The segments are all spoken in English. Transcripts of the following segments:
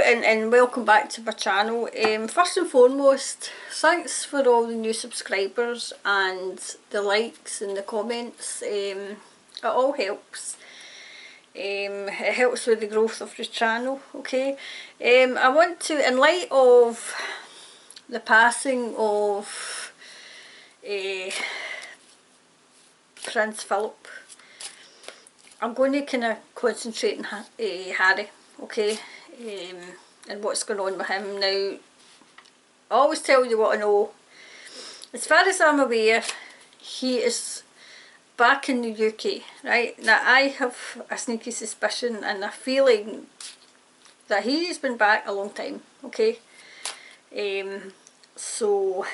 and welcome back to my channel. First and foremost, thanks for all the new subscribers and the likes and the comments. It all helps. It helps with the growth of the channel, okay? I want to, in light of the passing of Prince Philip, I'm going to kind of concentrate on Harry, okay, and what's going on with him now. I always tell you what I know. As far as I'm aware, he is back in the UK, right? Now I have a sneaky suspicion and a feeling that he's been back a long time, okay? So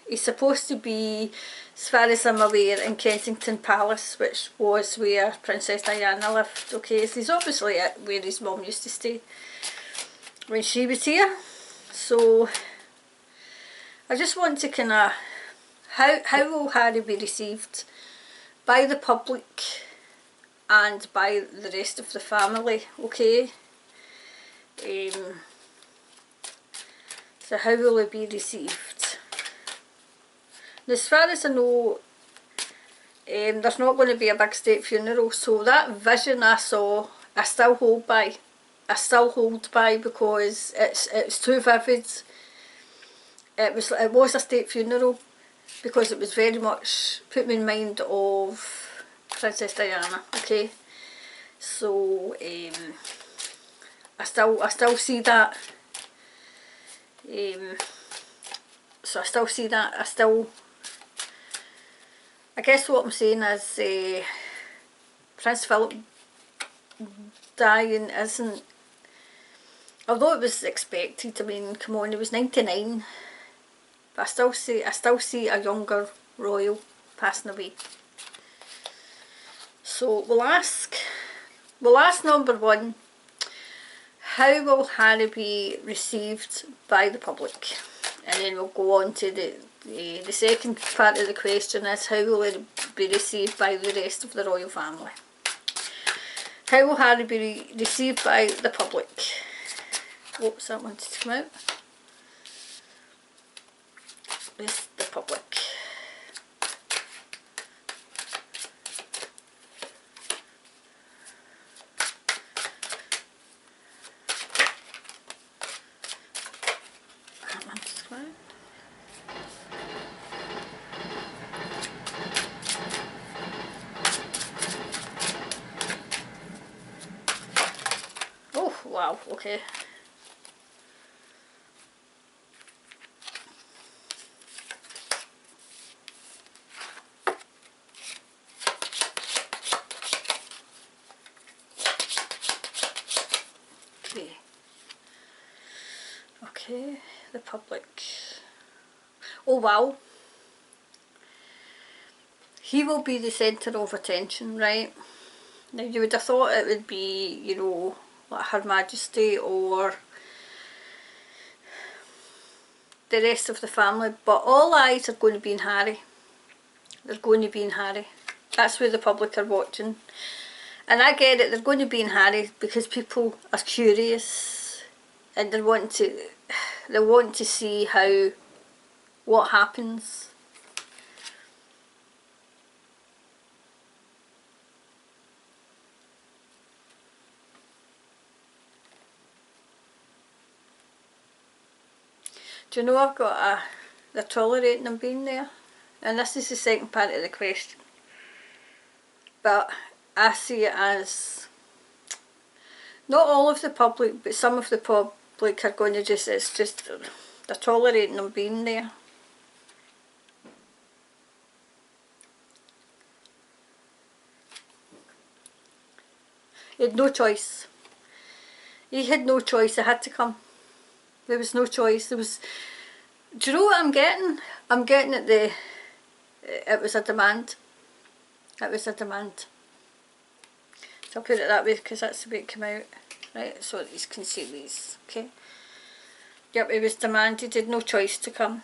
he's supposed to be, as far as I'm aware, in Kensington Palace, which was where Princess Diana lived, okay? So he's obviously at where his mum used to stay when she was here. So I just want to kind of, how will Harry be received by the public and by the rest of the family, okay? So how will he be received? As far as I know, there's not going to be a big state funeral, so that vision I saw, I still hold by. I still hold by because it's too vivid. It was a state funeral because it was very much put me in mind of Princess Diana, okay? So I still see that. So I still see that. I guess what I'm saying is Prince Philip dying isn't, although it was expected. I mean, come on, he was 99, but I still see a younger royal passing away. So we'll ask number one, how will Harry be received by the public? And then we'll go on to the second part of the question is, how will it be received by the rest of the royal family? How will Harry be received by the public? Oops, that wanted to come out. This the public. That one's come out. Oh wow, okay. Okay, the public. Oh wow. He will be the centre of attention, right? Now you would have thought it would be, you know, like Her Majesty or the rest of the family, but all eyes are going to be in Harry. They're going to be in Harry. That's where the public are watching. And I get it, they're going to be in Harry because people are curious and they want to see what happens. Do you know I've got they're tolerating him being there? And this is the second part of the question. But I see it as, not all of the public, but some of the public are going to they're tolerating him being there. He had no choice. He had no choice, he had to come. There was no choice. There was, do you know what I'm getting? I'm getting at it was a demand. It was a demand. So I'll put it that way because that's the way it came out. Right, so you can see these, okay? Yep, it was demanded, he had no choice to come.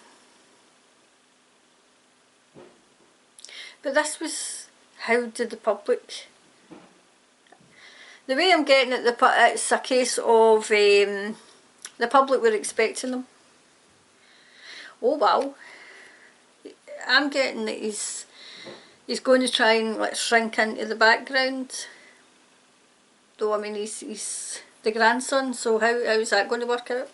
But this was, how did the public, the way I'm getting it, it's a case of the public were expecting them. Oh well, I'm getting that he's going to try and like shrink into the background. Though I mean he's the grandson, so how's that going to work out?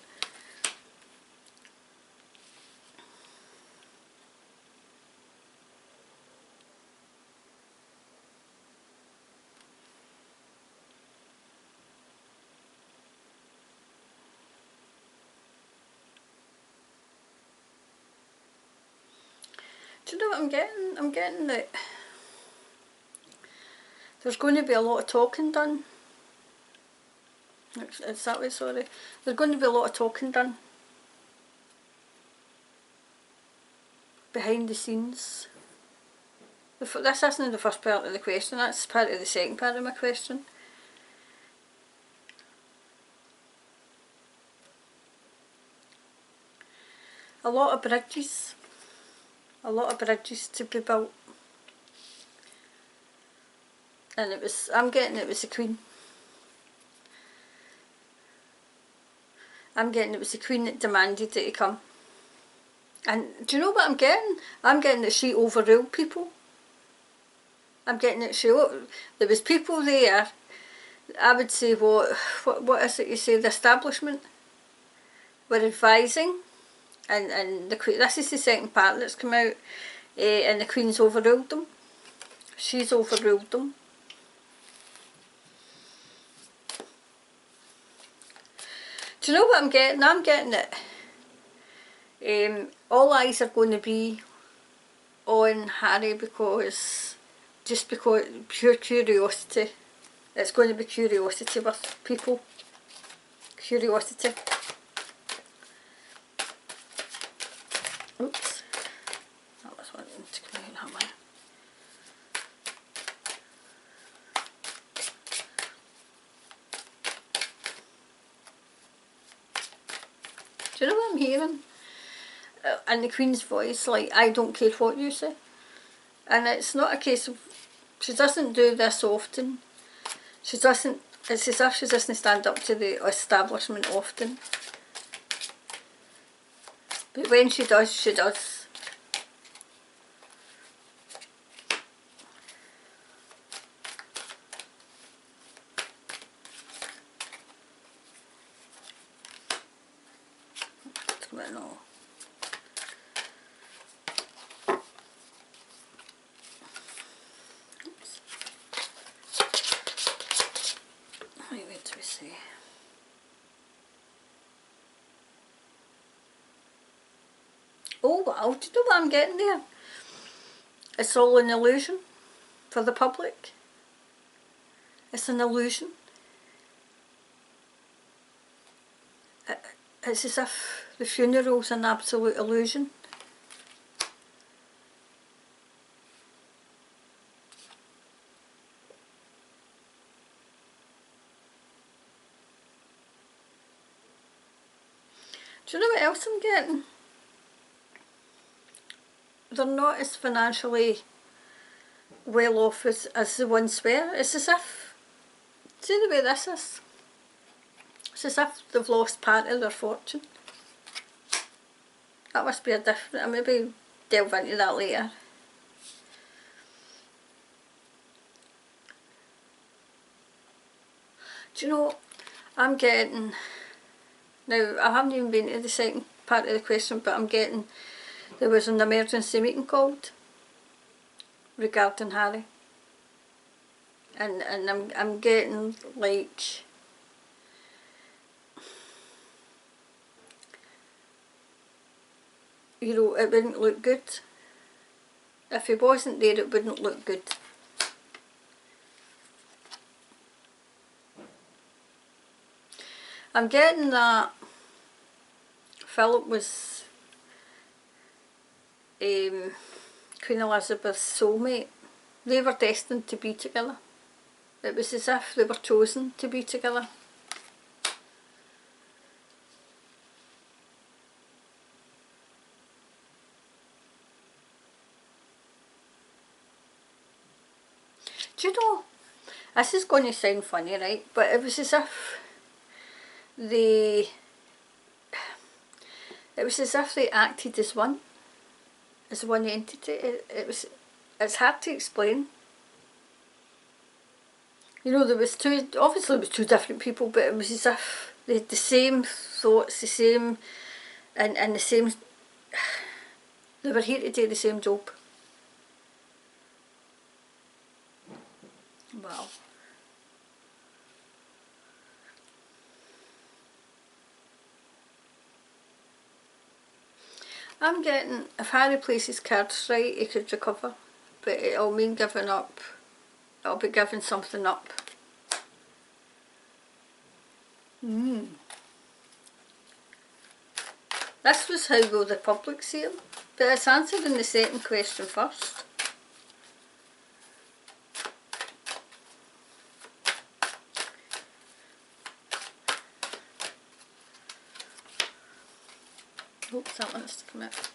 Do you know what I'm getting? I'm getting that there's going to be a lot of talking done. It's that way, sorry. There's going to be a lot of talking done behind the scenes. This isn't the first part of the question, that's part of the second part of my question. A lot of bridges to be built. And I'm getting it was the Queen. I'm getting it was the Queen that demanded that he come. And do you know what I'm getting? I'm getting that she overruled people. I'm getting that there was people there, I would say what is it you say, the establishment were advising, and the Queen, this is the second part that's come out, and the Queen's overruled them. She's overruled them. Do you know what I'm getting? I'm getting it. All eyes are going to be on Harry because pure curiosity. It's going to be curiosity with people. Curiosity. Oops. That was wanting to come out that way. Do you know what I'm hearing? In the Queen's voice, like, I don't care what you say. And it's not a case of, she doesn't do this often. It's as if she doesn't stand up to the establishment often. But when she does, she does. No. Wait till we see. Oh wow, do you know what I'm getting there? It's all an illusion for the public. It's an illusion. It's as if the funeral's an absolute illusion. Do you know what else I'm getting? They're not as financially well off as they once were. It's as if, see the way this is? It's as if they've lost part of their fortune. That must be a different, I'll maybe delve into that later. Do you know, I'm getting, now I haven't even been to the second part of the question, but I'm getting, there was an emergency meeting called regarding Harry. And I'm getting like, you know, it wouldn't look good. If he wasn't there, it wouldn't look good. I'm getting that Philip was Queen Elizabeth's soulmate. They were destined to be together. It was as if they were chosen to be together. Do you know, this is going to sound funny, right? But it was as if they It was as if they acted as one entity. It's hard to explain. You know, obviously there was two different people, but it was as if they had the same thoughts, the same, and the same, they were here to do the same job. Wow. I'm getting, if Harry plays his cards right, he could recover, but it'll mean giving up. It'll be giving something up. This was how will the public see him, but it's answering the second question first. Oops, that one has to come out.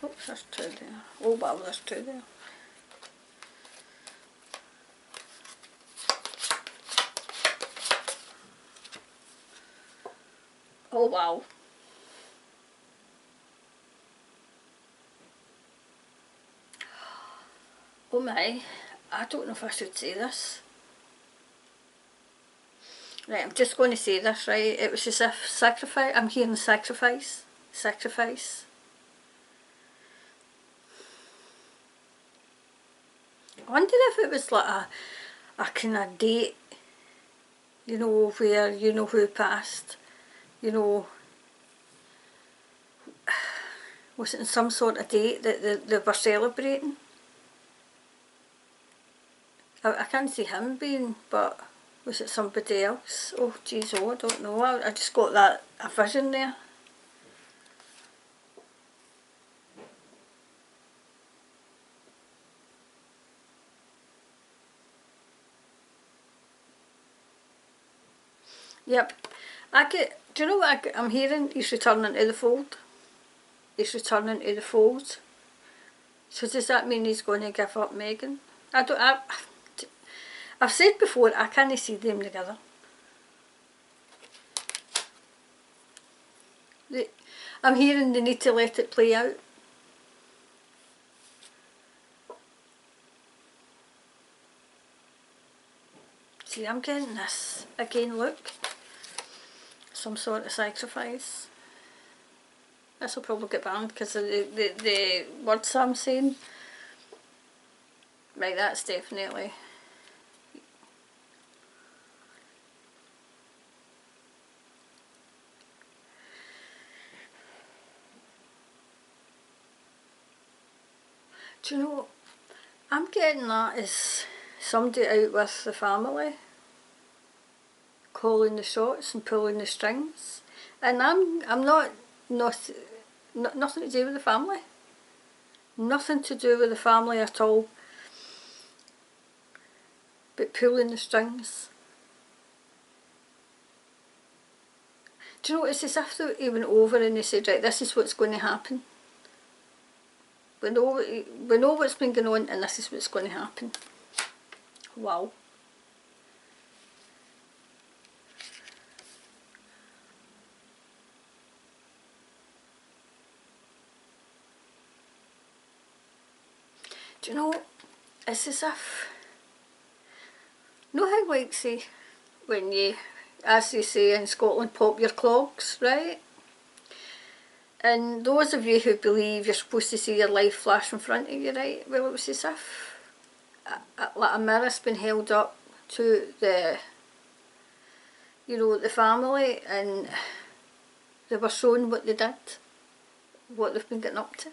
Oops, there's two there. Oh wow, there's two there. Oh wow. Oh my, I don't know if I should say this. Right, I'm just going to say this, right? It was as if sacrifice, I'm hearing sacrifice. Sacrifice. I wonder if it was like a kind of date, you know, where you know who passed, you know, was it in some sort of date that they were celebrating? I can't see him being, but was it somebody else? Oh geez, oh I don't know, I just got a vision there. Yep, do you know what I'm hearing? He's returning to the fold. He's returning to the fold. So does that mean he's going to give up Meghan? I've said before, I can't see them together. I'm hearing they need to let it play out. See, I'm getting this again, look. Some sort of sacrifice. This will probably get banned because of the words I'm saying. Right, that's definitely. Do you know, I'm getting that as somebody out with the family, calling the shots and pulling the strings, and I'm not nothing to do with the family, nothing to do with the family at all, but pulling the strings. Do you know, it's as if they went over and they said, right, this is what's going to happen. We know what's been going on and this is what's going to happen. Wow. Do you know, it's as if, know how like say, when you, as they say in Scotland, pop your clogs, right? And those of you who believe you're supposed to see your life flash in front of you, right? Well, it was as if like a mirror's been held up to the, you know, the family, and they were shown what they did, what they've been getting up to.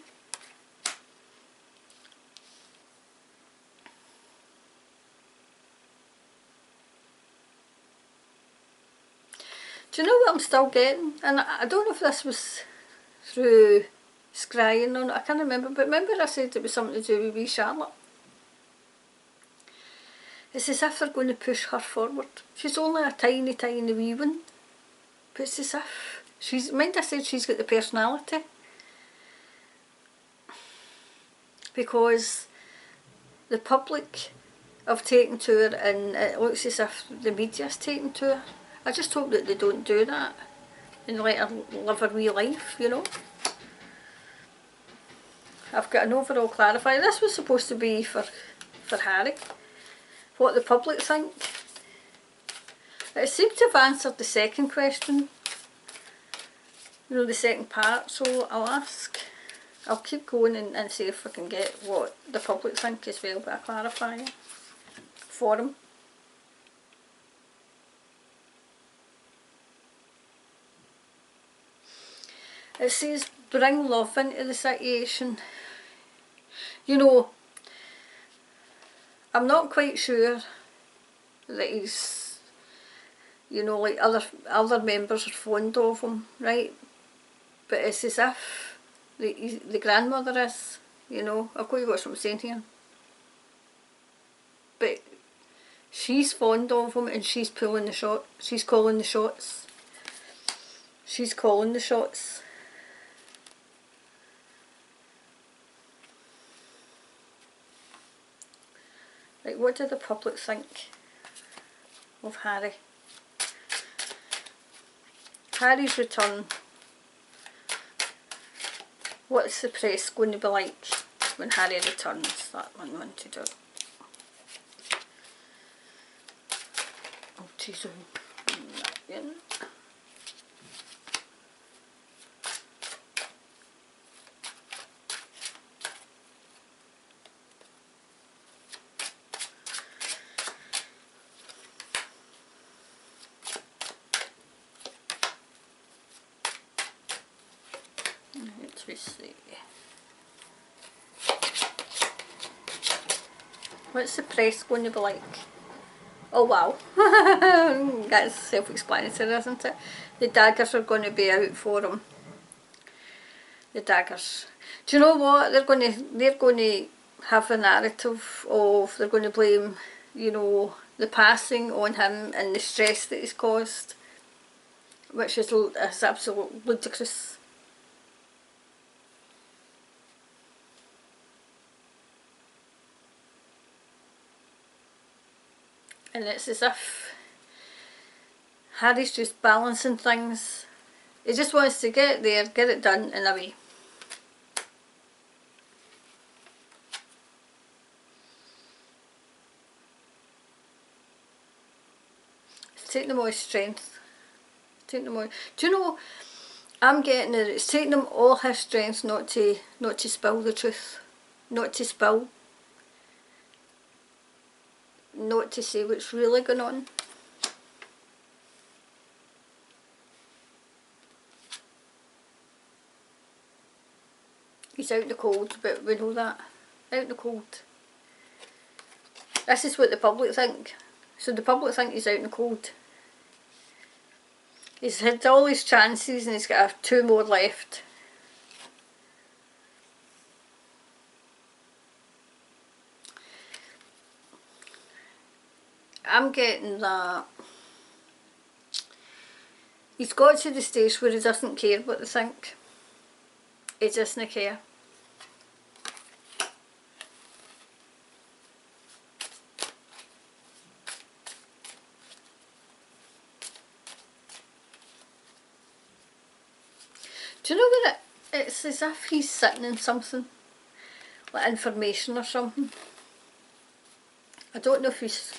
Do you know what I'm still getting? And I don't know if this was through scrying or not, I can't remember, but remember I said it was something to do with wee Charlotte? It's as if they're going to push her forward. She's only a tiny, tiny wee one, but it's as if Mind I said she's got the personality. Because the public have taken to her, and it looks as if the media's taken to her. I just hope that they don't do that and let her live her wee life, you know. I've got an overall clarifier. This was supposed to be for Harry. What the public think. It seemed to have answered the second question. You know, the second part, so I'll ask. I'll keep going and see if I can get what the public think as well, but a clarifier for him. It says, bring love into the situation. You know, I'm not quite sure that he's, you know, like other members are fond of him, right? But it's as if the grandmother is, you know. I've got to watch what I'm saying here. But she's fond of him and she's pulling the shot. She's calling the shots. She's calling the shots. Like, what do the public think of Harry? Harry's return. What's the press going to be like when Harry returns? That one to do. Oh, jeez, oh. Let's see. What's the press going to be like? Oh wow. That's self-explanatory, isn't it? The daggers are going to be out for him. The daggers. Do you know what? They're going to have a narrative of, they're going to blame, you know, the passing on him and the stress that he's caused, which is absolutely ludicrous. And it's as if Harry's just balancing things. He just wants to get there, get it done and away. It's taking them all his strength. Taking them all. Do you know, I'm getting it, it's taking him all his strength not to spill the truth. Not to spill. Not to say what's really going on. He's out in the cold, but we know that. Out in the cold. This is what the public think. So the public think he's out in the cold. He's had all his chances and he's got 2 more left. I'm getting that he's got to the stage where he doesn't care what they think. He doesn't care. Do you know what it's as if he's sitting in something, like information or something. I don't know if he's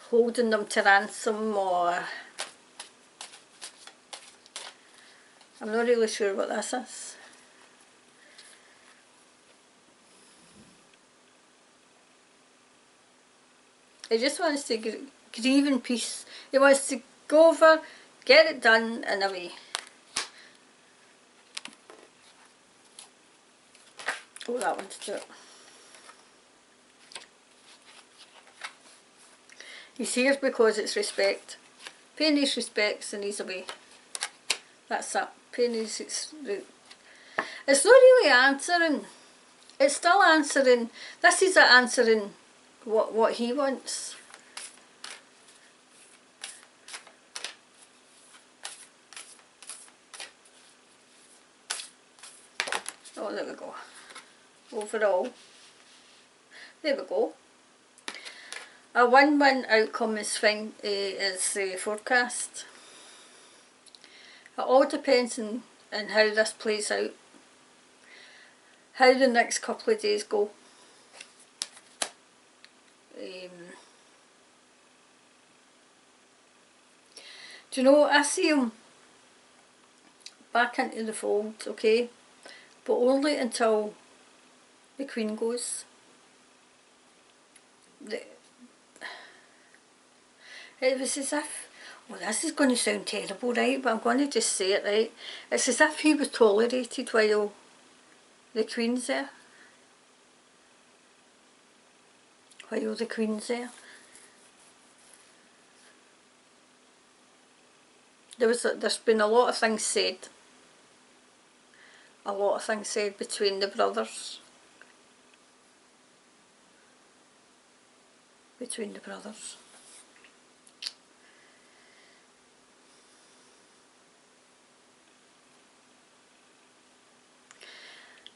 holding them to ransom or I'm not really sure what this is. He just wants to grieve in peace. He wants to go over, get it done and away. Oh, that one to do it. He's here because it's respect. Paying his respects and he's away. That's it. Paying his... It's not really answering. It's still answering. This is answering what he wants. Oh, there we go. Overall, there we go. A win-win outcome is fine, is forecast. It all depends on how this plays out, how the next couple of days go. Do you know, I see him back into the fold, okay, but only until the Queen goes. It was as if, well, this is going to sound terrible, right, but I'm going to just say it, right, it's as if he was tolerated while the Queen's there. While the Queen's there. There's been a lot of things said. A lot of things said between the brothers. Between the brothers.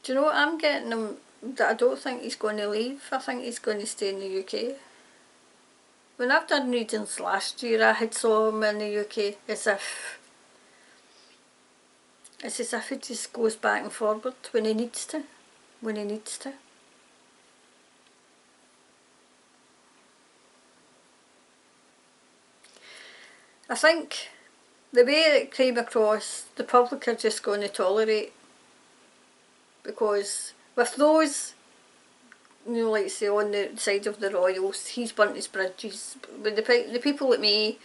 Do you know what I'm getting him? That I don't think he's going to leave. I think he's going to stay in the UK. When I've done readings last year, I had saw him in the UK it's as if he just goes back and forward when he needs to. When he needs to. I think the way it came across, the public are just going to tolerate, because with those, you know, like say on the side of the royals, he's burnt his bridges. But the people like me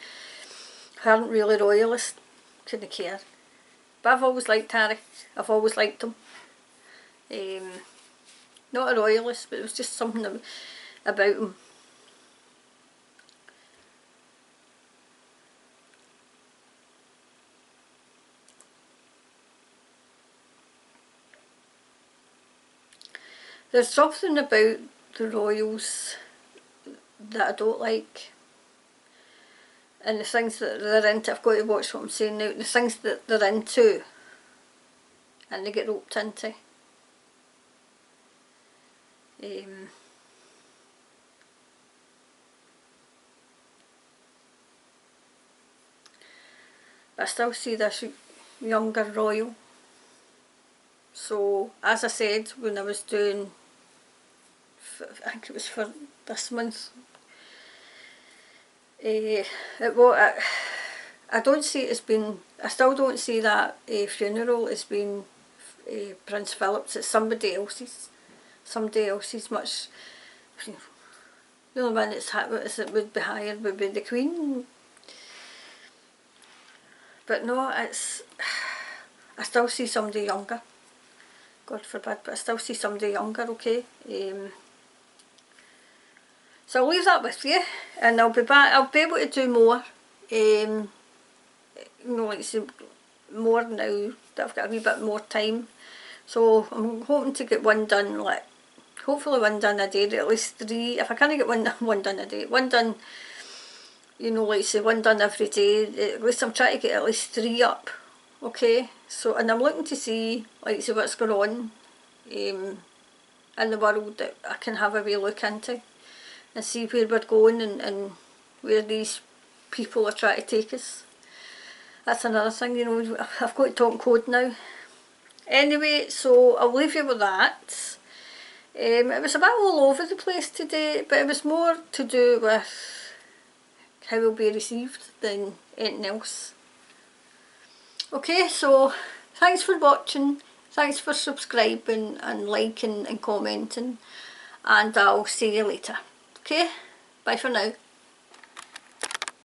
who aren't really royalists couldn't care. But I've always liked Harry. I've always liked him. Not a royalist, but it was just something about him. There's something about the royals that I don't like, and the things that they're into. I've got to watch what I'm saying now. The things that they're into and they get roped into. But I still see this younger royal. So as I said, when I was doing, I think it was for this month, I don't see it as being, I still don't see that funeral as being Prince Philip's. It's somebody else's. Somebody else's. Much, the only one that would be hired would be the Queen. But no, it's, I still see somebody younger. God forbid, but I still see somebody younger, okay? So I'll leave that with you, and I'll be back. I'll be able to do more. You know, like I say, more now that I've got a wee bit more time. So I'm hoping to get one done, like hopefully one done a day, at least 3. If I can't get one done a day, one done, you know, like I say, one done every day. At least I'm trying to get at least 3 up. Okay, so, and I'm looking to see, like I say, what's going on in the world that I can have a wee look into and see where we're going and where these people are trying to take us. That's another thing, you know, I've got to talk code now. Anyway, so I'll leave you with that. It was a bit all over the place today, but it was more to do with how we'll be received than anything else. Okay, so thanks for watching, thanks for subscribing and liking and commenting, and I'll see you later. Okay, bye for now.